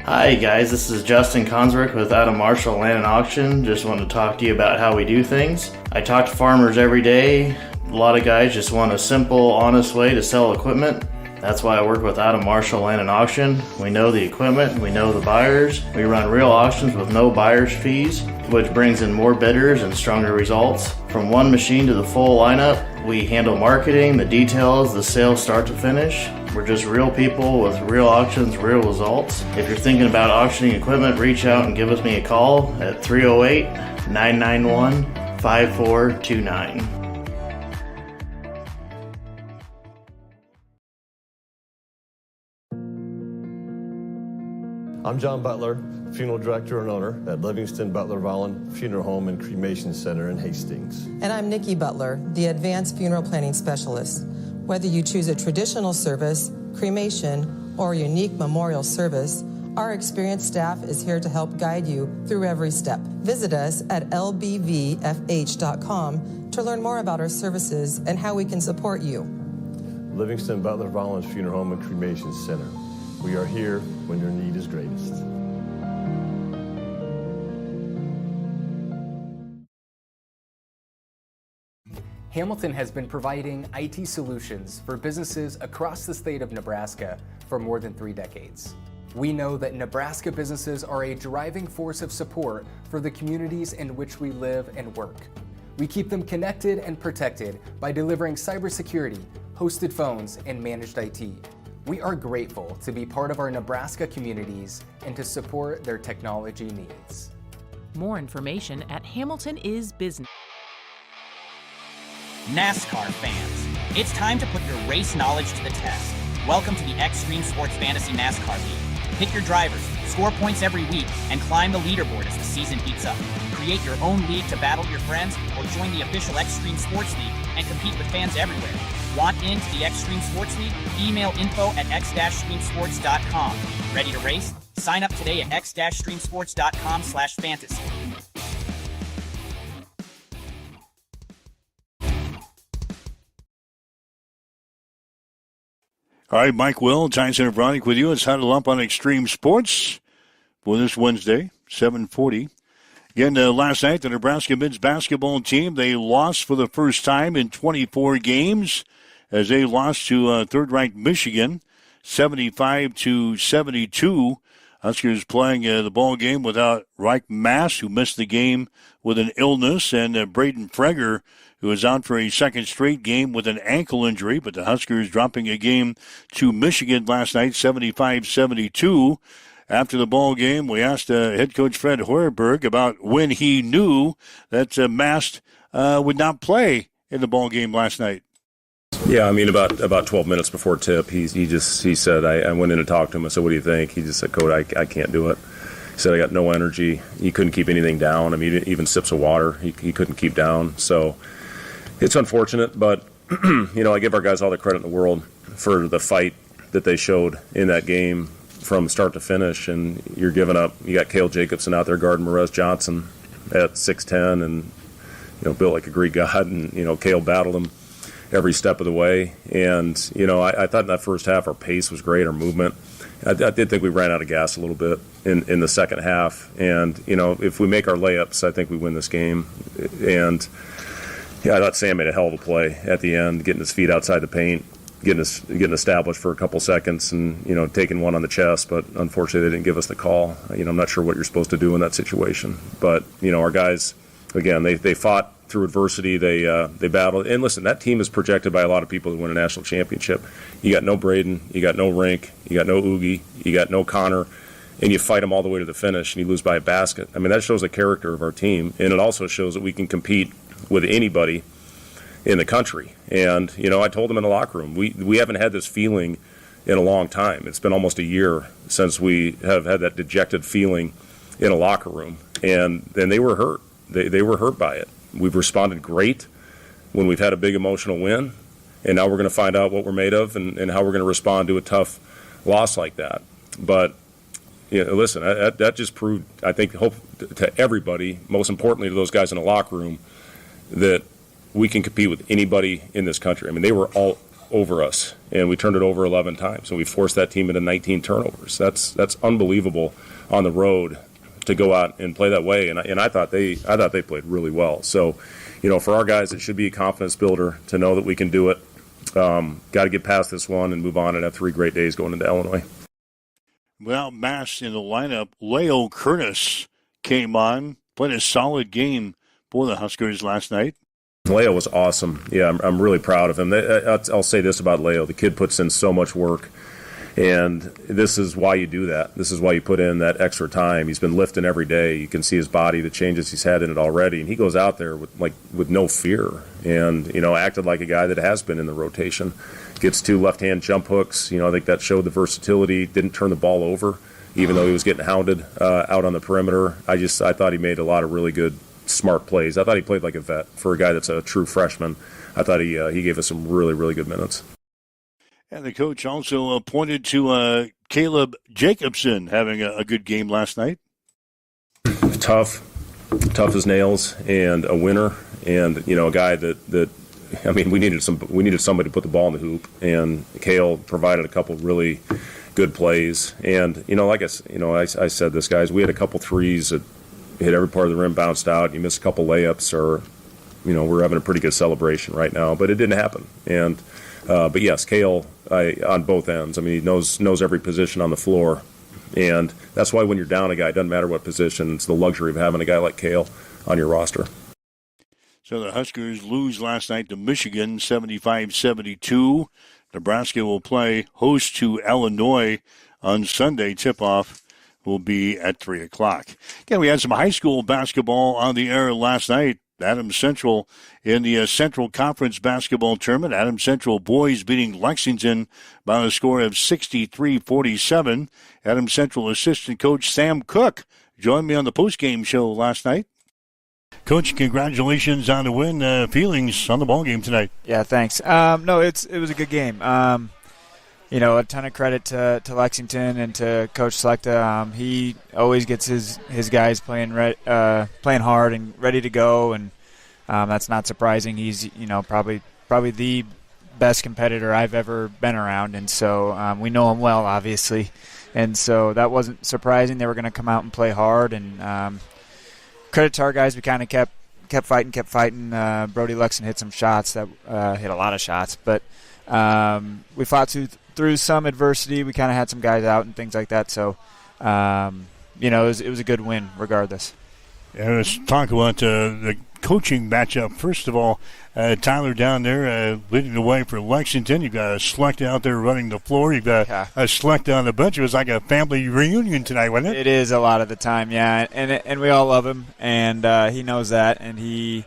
Hi guys, this is Justin Consrick with Adam Marshall Land and Auction. Just want to talk to you about how we do things. I talk to farmers every day. A lot of guys just want a simple, honest way to sell equipment. That's why I work with Adam Marshall Land and Auction. We know the equipment, we know the buyers. We run real auctions with no buyer's fees, which brings in more bidders and stronger results. From one machine to the full lineup, we handle marketing, the details, the sales start to finish. We're just real people with real auctions, real results. If you're thinking about auctioning equipment, reach out and give us a call at 308-991-5429. I'm John Butler, funeral director and owner at Livingston Butler Vollen Funeral Home and Cremation Center in Hastings. And I'm Nikki Butler, the advanced funeral planning specialist. Whether you choose a traditional service, cremation, or a unique memorial service, our experienced staff is here to help guide you through every step. Visit us at lbvfh.com to learn more about our services and how we can support you. Livingston Butler Rollins Funeral Home and Cremation Center. We are here when your need is greatest. Hamilton has been providing IT solutions for businesses across the state of Nebraska for more than 3 decades. We know that Nebraska businesses are a driving force of support for the communities in which we live and work. We keep them connected and protected by delivering cybersecurity, hosted phones, and managed IT. We are grateful to be part of our Nebraska communities and to support their technology needs. More information at Hamilton is Business. NASCAR fans, it's time to put your race knowledge to the test. Welcome to the Extreme Sports Fantasy NASCAR League. Pick your drivers, score points every week, and climb the leaderboard as the season heats up. Create your own league to battle your friends, or join the official Extreme Sports League and compete with fans everywhere. Want into the Extreme Sports League? Email info@x-streamsports.com. Ready to race? Sign up today at x-streamsports.com/fantasy. All right, Mike Will, Tyson and Bronick with you. It's Huddle Up on Extreme Sports for this Wednesday, 7:40. Again, last night, the Nebraska men's basketball team, they lost for the first time in 24 games as they lost to third-ranked Michigan, 75-72. Huskers playing the ball game without Reich Mass, who missed the game with an illness, and Braden Freger, who was out for a second straight game with an ankle injury. But the Huskers dropping a game to Michigan last night, 75-72. After the ball game, we asked head coach Fred Hoiberg about when he knew that Mast would not play in the ball game last night. Yeah, I mean, about 12 minutes before tip, he said, I went in to talk to him. I said, what do you think? He just said, Coach, I can't do it. He said, I got no energy. He couldn't keep anything down. I mean, even sips of water, he couldn't keep down. So it's unfortunate, but, I give our guys all the credit in the world for the fight that they showed in that game from start to finish. And you're giving up. You got Cale Jacobson out there guarding Morez Johnson at 6'10", and, built like a Greek god. And, Cale battled him every step of the way. And, I thought in that first half our pace was great, our movement. I did think we ran out of gas a little bit in the second half. And, if we make our layups, I think we win this game. And, I thought Sam made a hell of a play at the end, getting his feet outside the paint, getting established for a couple seconds and, taking one on the chest. But unfortunately, they didn't give us the call. I'm not sure what you're supposed to do in that situation. But, our guys, again, they fought through adversity. They battled. And listen, that team is projected by a lot of people to win a national championship. You got no Braden, you got no Rink, you got no Oogie, you got no Connor, and you fight them all the way to the finish, and you lose by a basket. I mean, that shows the character of our team, and it also shows that we can compete with anybody in the country. And, I told them in the locker room, we haven't had this feeling in a long time. It's been almost a year since we have had that dejected feeling in a locker room. And they were hurt. They were hurt by it. We've responded great when we've had a big emotional win, and now we're going to find out what we're made of and how we're going to respond to a tough loss like that. But, listen, that just proved, I think, hope to everybody, most importantly to those guys in the locker room, that we can compete with anybody in this country. I mean, they were all over us, and we turned it over 11 times, and we forced that team into 19 turnovers. That's unbelievable on the road to go out and play that way, and I thought they played really well. So, for our guys, it should be a confidence builder to know that we can do it. Got to get past this one and move on and have 3 great days going into Illinois. Without Mass in the lineup, Leo Curtis came on, played a solid game for the Huskers last night. Leo was awesome. Yeah, I'm really proud of him. I'll say this about Leo. The kid puts in so much work, and this is why you do that. This is why you put in that extra time. He's been lifting every day. You can see his body, the changes he's had in it already, and he goes out there with no fear and, acted like a guy that has been in the rotation. Gets 2 left-hand jump hooks. I think that showed the versatility. Didn't turn the ball over, even though he was getting hounded out on the perimeter. I thought he made a lot of really good, smart plays. I thought he played like a vet for a guy that's a true freshman. I thought he gave us some really, really good minutes. And the coach also pointed to Caleb Jacobson having a good game last night. Tough as nails, and a winner, and a guy that I mean, we needed somebody to put the ball in the hoop, and Cale provided a couple really good plays. And like I said this, guys, we had a couple threes that hit every part of the rim, bounced out. You missed a couple layups, or we're having a pretty good celebration right now, but it didn't happen. And but yes, Cale on both ends. I mean, he knows every position on the floor, and that's why when you're down a guy, it doesn't matter what position. It's the luxury of having a guy like Cale on your roster. So the Huskers lose last night to Michigan, 75-72. Nebraska will play host to Illinois on Sunday. Tip-off will be at 3 o'clock. Again, we had some high school basketball on the air last night. Adams Central in the Central Conference basketball tournament. Adams Central boys beating Lexington by a score of 63-47. Adams Central assistant coach Sam Cook joined me on the postgame show last night. Coach, congratulations on the win. Feelings on the ball game tonight? Yeah, thanks. No, it was a good game. A ton of credit to Lexington and to Coach Selecta. He always gets his guys playing hard and ready to go, and that's not surprising. He's probably the best competitor I've ever been around, and so we know him well, obviously, and so that wasn't surprising. They were going to come out and play hard, and credit to our guys. We kind of kept fighting. Brody Lexington hit some shots that hit a lot of shots, but we fought through some adversity. We kind of had some guys out and things like that. So, it was a good win regardless. Yeah, let's talk about the coaching matchup. First of all, Tyler down there leading the way for Lexington. You've got a Select out there running the floor. You've got a Select on the bench. It was like a family reunion tonight, wasn't it? It is a lot of the time, yeah. And we all love him, and he knows that. And he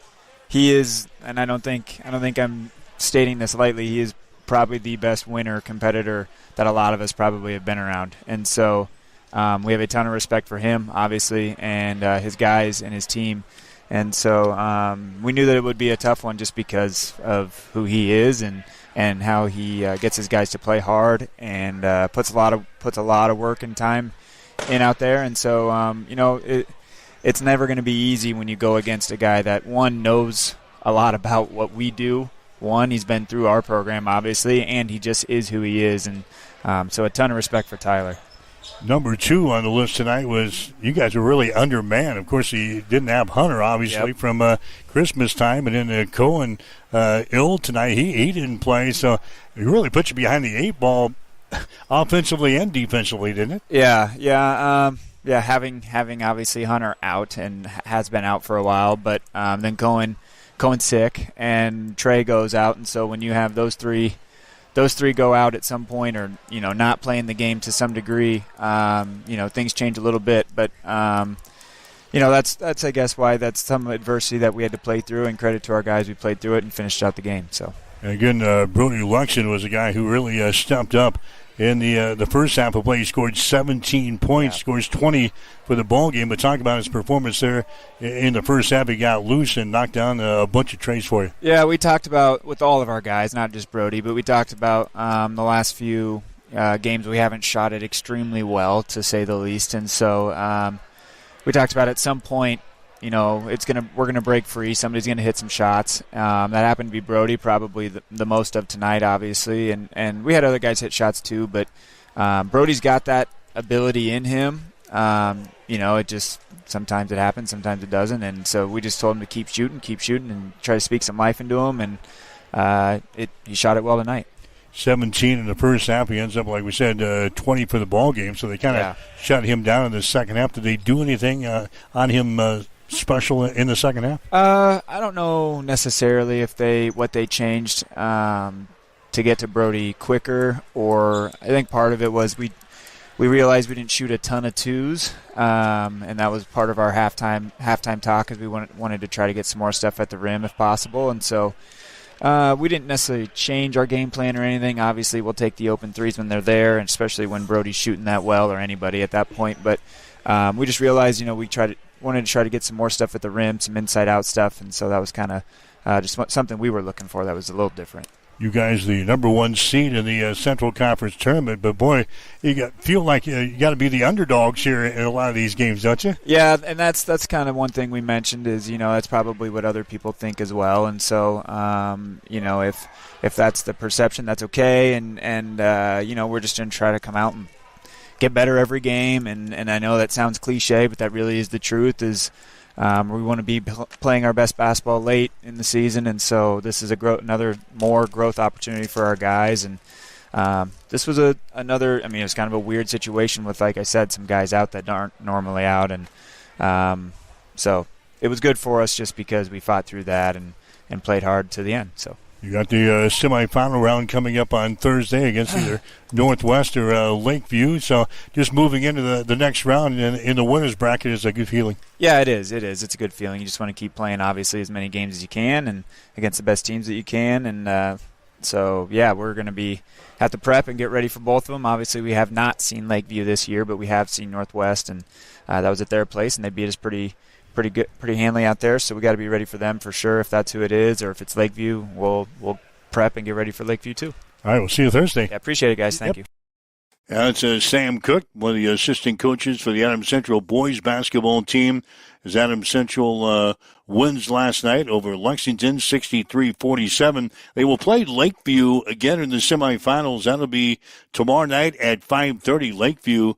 is, and I don't think I'm stating this lightly, he is probably the best winner competitor that a lot of us probably have been around. And so we have a ton of respect for him, obviously, and his guys and his team. And so we knew that it would be a tough one just because of who he is and how he gets his guys to play hard and puts a lot of work and time in out there. And so it's never going to be easy when you go against a guy that, one, knows a lot about what we do. One, he's been through our program, obviously, and he just is who he is. And so a ton of respect for Tyler. Number 2 on the list tonight was you guys were really undermanned. Of course, you didn't have Hunter, obviously, from Christmas time, and then Cohen ill tonight. He didn't play, so it really put you behind the 8 ball offensively and defensively, didn't it? Yeah. Having obviously Hunter out and has been out for a while, but then Cohen's sick and Trey goes out, and so when you have those three go out at some point, or not playing the game to some degree, things change a little bit. But that's I guess why that's some adversity that we had to play through. And credit to our guys, we played through it and finished out the game. So again, Brody Luxon was a guy who really stepped up in the first half of play. He scored 17 points, scores 20 for the ball game. But talk about his performance there in the first half. He got loose and knocked down a bunch of trays for you. Yeah, we talked about, with all of our guys, not just Brody, but we talked about the last few games we haven't shot it extremely well, to say the least. And so we talked about at some point, we're gonna break free. Somebody's gonna hit some shots. That happened to be Brody, probably the most of tonight, obviously, and we had other guys hit shots too. But Brody's got that ability in him. It just sometimes it happens, sometimes it doesn't, and so we just told him to keep shooting, and try to speak some life into him. And he shot it well tonight. 17 in the first half. He ends up, like we said, 20 for the ball game. So they kind of shut him down in the second half. Did they do anything on him? Special in the second half? I don't know necessarily what they changed to get to Brody quicker, or I think part of it was we realized we didn't shoot a ton of twos, and that was part of our halftime talk, because we wanted to try to get some more stuff at the rim if possible. And so we didn't necessarily change our game plan or anything. Obviously, we'll take the open threes when they're there, and especially when Brody's shooting that well, or anybody at that point. But we just realized, we wanted to try to get some more stuff at the rim, some inside-out stuff, and so that was kind of just something we were looking for that was a little different. you guys the number one seed in the Central Conference tournament. But, boy, feel like you got to be the underdogs here in a lot of these games, don't you? Yeah, and that's kind of one thing we mentioned is, that's probably what other people think as well. And so, if that's the perception, that's okay. And we're just going to try to come out and get better every game. And I know that sounds cliche, but that really is the truth is we want to be playing our best basketball late in the season. And so this is another more growth opportunity for our guys. And this was another, it was kind of a weird situation with, like I said, some guys out that aren't normally out. And so it was good for us just because we fought through that and played hard to the end. So. You got the semifinal round coming up on Thursday against either Northwest or Lakeview. So just moving into the next round in the winner's bracket is a good feeling. Yeah, it is. It's a good feeling. You just want to keep playing, obviously, as many games as you can and against the best teams that you can. And we're going to have to prep and get ready for both of them. Obviously, we have not seen Lakeview this year, but we have seen Northwest, and that was at their place, and they beat us pretty handily out there, so we got to be ready for them for sure. If that's who it is, or if it's Lakeview, we'll prep and get ready for Lakeview too. All right, we'll see you Thursday. Yeah, appreciate it, guys. Thank you. It's Sam Cook, one of the assistant coaches for the Adams Central boys basketball team. As Adams Central wins last night over Lexington, 63-47. They will play Lakeview again in the semifinals. That'll be tomorrow night at 5:30. Lakeview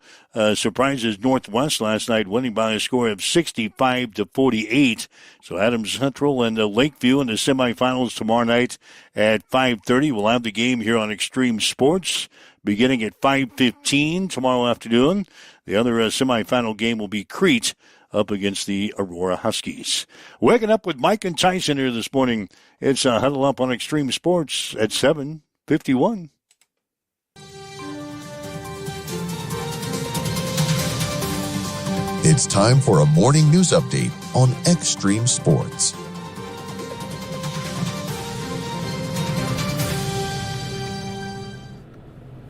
surprises Northwest last night, winning by a score of 65-48. So Adams Central and Lakeview in the semifinals tomorrow night at 5:30. We'll have the game here on Extreme Sports beginning at 5:15 tomorrow afternoon. The other semifinal game will be Crete up against the Aurora Huskies. Waking up with Mike and Tyson here this morning. It's Huddle Up on Extreme Sports at 7:51. It's time for a morning news update on Extreme Sports.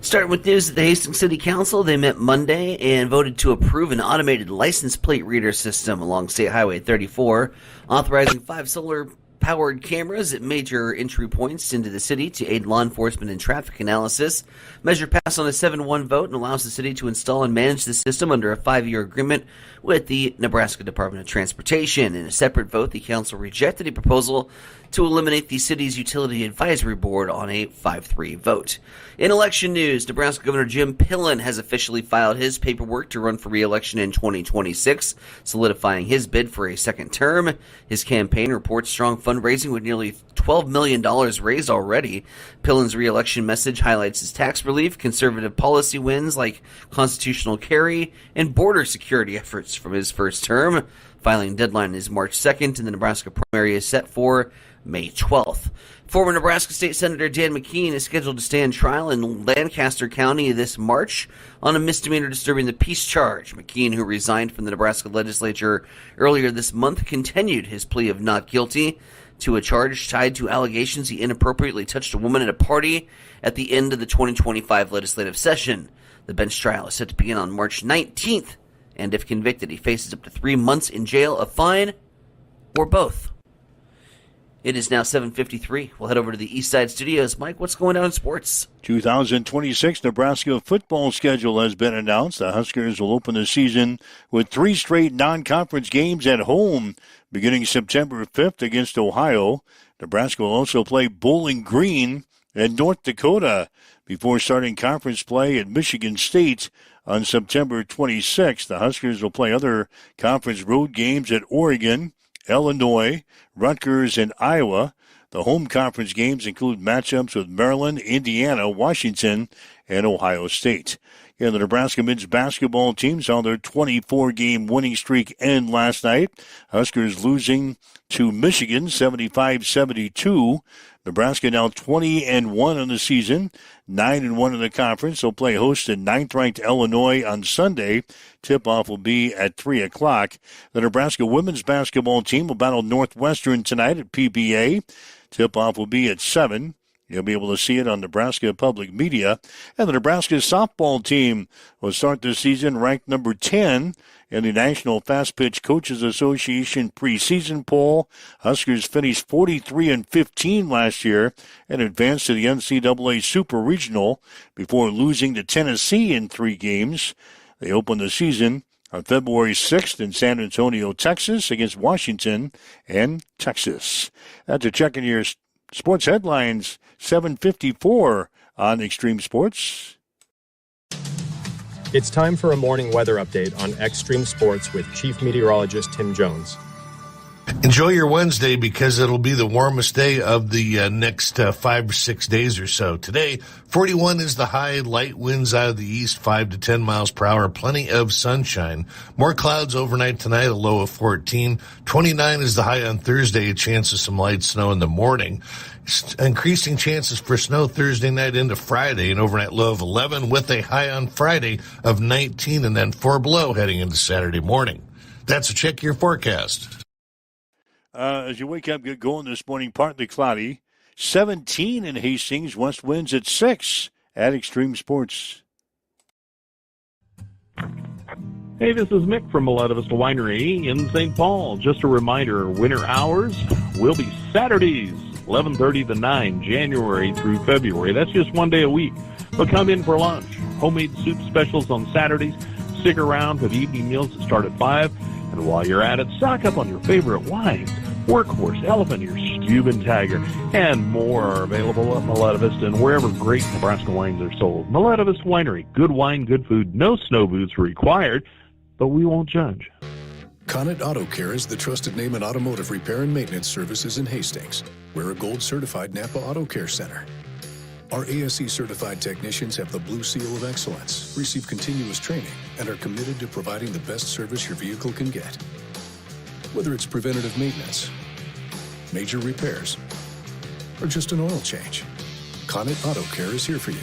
Starting with news at the Hastings City Council, they met Monday and voted to approve an automated license plate reader system along State Highway 34, authorizing 5 solar-powered cameras at major entry points into the city to aid law enforcement and traffic analysis. Measure passed on a 7-1 vote and allows the city to install and manage the system under a 5-year agreement with the Nebraska Department of Transportation. In a separate vote, the council rejected a proposal to eliminate the city's utility advisory board on a 5-3 vote. In election news, Nebraska Governor Jim Pillen has officially filed his paperwork to run for re-election in 2026, solidifying his bid for a second term. His campaign reports strong fundraising with nearly $12 million raised already. Pillen's re-election message highlights his tax relief, conservative policy wins like constitutional carry, and border security efforts from his first term. Filing deadline is March 2nd, and the Nebraska primary is set for May 12th. Former Nebraska State Senator Dan McKean is scheduled to stand trial in Lancaster County this March on a misdemeanor disturbing the peace charge. McKean, who resigned from the Nebraska legislature earlier this month, continued his plea of not guilty to a charge tied to allegations he inappropriately touched a woman at a party at the end of the 2025 legislative session. The bench trial is set to begin on March 19th, and if convicted, he faces up to 3 months in jail, a fine, or both. It is now 7:53. We'll head over to the East Side Studios. Mike, what's going on in sports? 2026 Nebraska football schedule has been announced. The Huskers will open the season with 3 straight non-conference games at home, beginning September 5th against Ohio. Nebraska will also play Bowling Green and North Dakota before starting conference play at Michigan State on September 26th. The Huskers will play other conference road games at Oregon, Illinois, Rutgers, and Iowa. The home conference games include matchups with Maryland, Indiana, Washington, and Ohio State. And the Nebraska men's basketball team saw their 24-game winning streak end last night. Huskers losing to Michigan 75-72. Nebraska now 20-1 in the season, 9-1 in the conference. They'll play host to 9th-ranked Illinois on Sunday. Tip-off will be at 3 o'clock. The Nebraska women's basketball team will battle Northwestern tonight at PBA. Tip-off will be at 7. You'll be able to see it on Nebraska Public Media. And the Nebraska softball team will start the season ranked number 10 in the National Fast Pitch Coaches Association preseason poll. Huskers finished 43-15 last year and advanced to the NCAA Super Regional before losing to Tennessee in 3 games. They opened the season on February 6th in San Antonio, Texas, against Washington and Texas. That's a check in your sports headlines, 7:54 on Extreme Sports. It's time for a morning weather update on Extreme Sports with Chief Meteorologist Tim Jones. Enjoy your Wednesday because it'll be the warmest day of the next 5 or 6 days or so. Today, 41 is the high, light winds out of the east, 5 to 10 miles per hour, plenty of sunshine. More clouds overnight tonight, a low of 14. 29 is the high on Thursday, a chance of some light snow in the morning. Increasing chances for snow Thursday night into Friday, an overnight low of 11 with a high on Friday of 19 and then 4 below heading into Saturday morning. That's a check your forecast. As you wake up, get going this morning, partly cloudy. 17 in Hastings, west winds at 6 at Extreme Sports. Hey, this is Mick from Maletta Vista Winery in St. Paul. Just a reminder, winter hours will be Saturdays, 11:30 to 9, January through February. That's just one day a week. But come in for lunch. Homemade soup specials on Saturdays. Stick around for the evening meals that start at 5. And while you're at it, stock up on your favorite wines. Workhorse, Elephant Ear, Steuben Tiger, and more are available at Maletta Vista and wherever great Nebraska wines are sold. Maletta Vista Winery, good wine, good food, no snow boots required, but we won't judge. Connet Auto Care is the trusted name in automotive repair and maintenance services in Hastings. We're a gold-certified Napa Auto Care Center. Our ASE-certified technicians have the Blue Seal of Excellence, receive continuous training, and are committed to providing the best service your vehicle can get. Whether it's preventative maintenance, major repairs, or just an oil change, Connet Auto Care is here for you.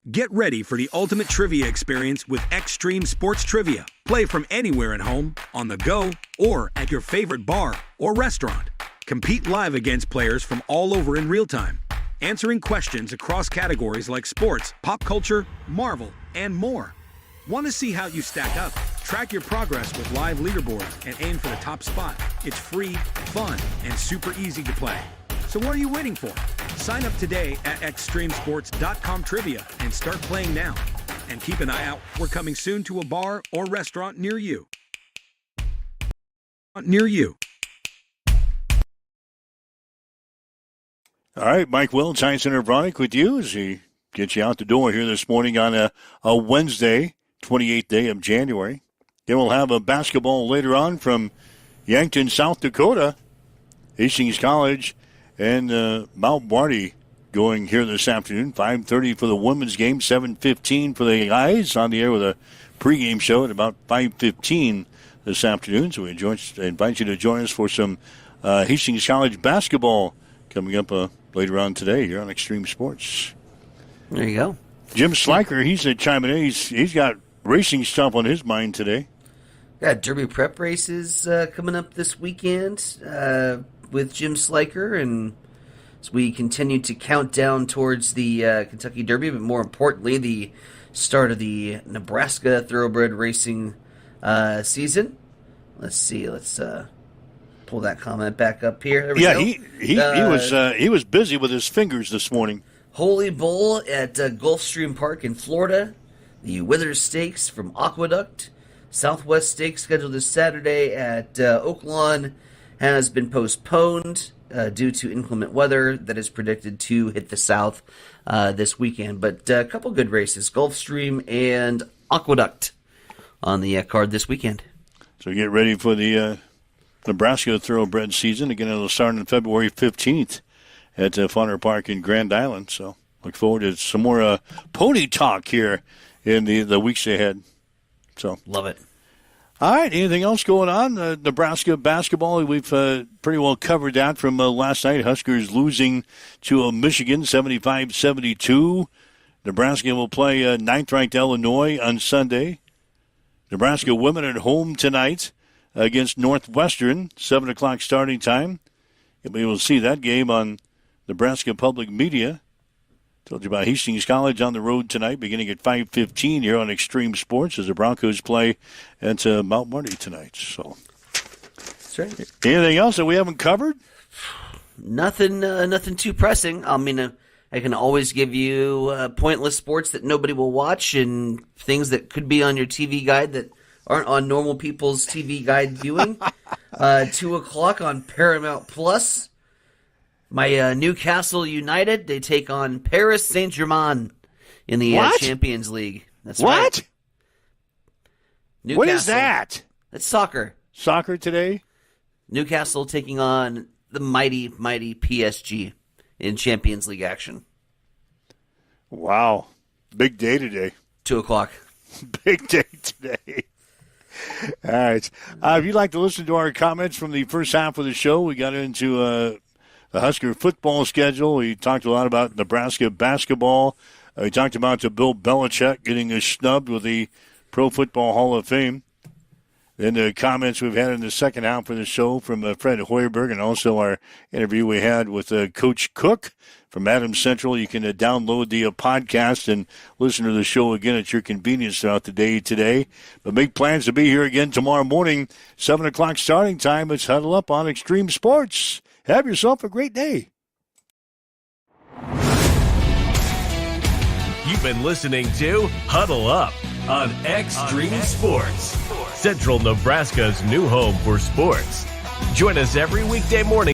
Get ready for the ultimate trivia experience with Extreme Sports Trivia. Play from anywhere at home, on the go, or at your favorite bar or restaurant. Compete live against players from all over in real time, answering questions across categories like sports, pop culture, Marvel, and more. Want to see how you stack up? Track your progress with live leaderboards and aim for the top spot. It's free, fun, and super easy to play. So what are you waiting for? Sign up today at extremesports.com trivia and start playing now. And keep an eye out. We're coming soon to a bar or restaurant near you. All right, Mike Will, Tyson Urbanic with you as he gets you out the door here this morning on a Wednesday, 28th day of January. Then we'll have a basketball later on from Yankton, South Dakota, Hastings College, and Mount Marty going here this afternoon. 5:30 for the women's game, 7:15 for the guys, on the air with a pregame show at about 5:15 this afternoon. So we invite you to join us for some Hastings College basketball coming up later on today here on Extreme Sports. There you go. Jim Sliker, he's chiming in. He's got racing stuff on his mind today. Got Derby prep races coming up this weekend with Jim Sliker, and as we continue to count down towards the Kentucky Derby, but more importantly, the start of the Nebraska thoroughbred racing season. Let's see. Let's pull that comment back up here. There we go. He was busy with his fingers this morning. Holy Bowl at Gulfstream Park in Florida. The Withers Stakes from Aqueduct. Southwest Stakes scheduled this Saturday at Oaklawn has been postponed due to inclement weather that is predicted to hit the south this weekend. But a couple good races, Gulfstream and Aqueduct, on the card this weekend. So get ready for the Nebraska thoroughbred season. Again, it'll start on February 15th at Funner Park in Grand Island. So look forward to some more pony talk here in the weeks ahead. So love it. All right, anything else going on? Nebraska basketball, we've pretty well covered that from last night. Huskers losing to Michigan 75-72. Nebraska will play ninth-ranked Illinois on Sunday. Nebraska women at home tonight against Northwestern, 7 o'clock starting time. You'll be able to see that game on Nebraska Public Media. Told you about Hastings College on the road tonight, beginning at 5:15 here on Extreme Sports as the Broncos play at Mount Marty tonight. So, that's right. Anything else that we haven't covered? Nothing too pressing. I mean, I can always give you pointless sports that nobody will watch and things that could be on your TV guide that aren't on normal people's TV guide viewing. 2 o'clock on Paramount Plus. My Newcastle United, they take on Paris Saint-Germain in the Champions League. That's right. Newcastle. What is that? That's soccer. Soccer today? Newcastle taking on the mighty, mighty PSG in Champions League action. Wow. Big day today. 2 o'clock. Big day today. All right. If you'd like to listen to our comments from the first half of the show, we got into the Husker football schedule. We talked a lot about Nebraska basketball. We talked about Bill Belichick getting snubbed with the Pro Football Hall of Fame. Then the comments we've had in the second half of the show from Fred Hoiberg, and also our interview we had with Coach Cook from Adams Central. You can download the podcast and listen to the show again at your convenience throughout the day today. But make plans to be here again tomorrow morning, 7 o'clock starting time. It's Huddle Up on Extreme Sports. Have yourself a great day. You've been listening to Huddle Up on Extreme Sports, Central Nebraska's new home for sports. Join us every weekday morning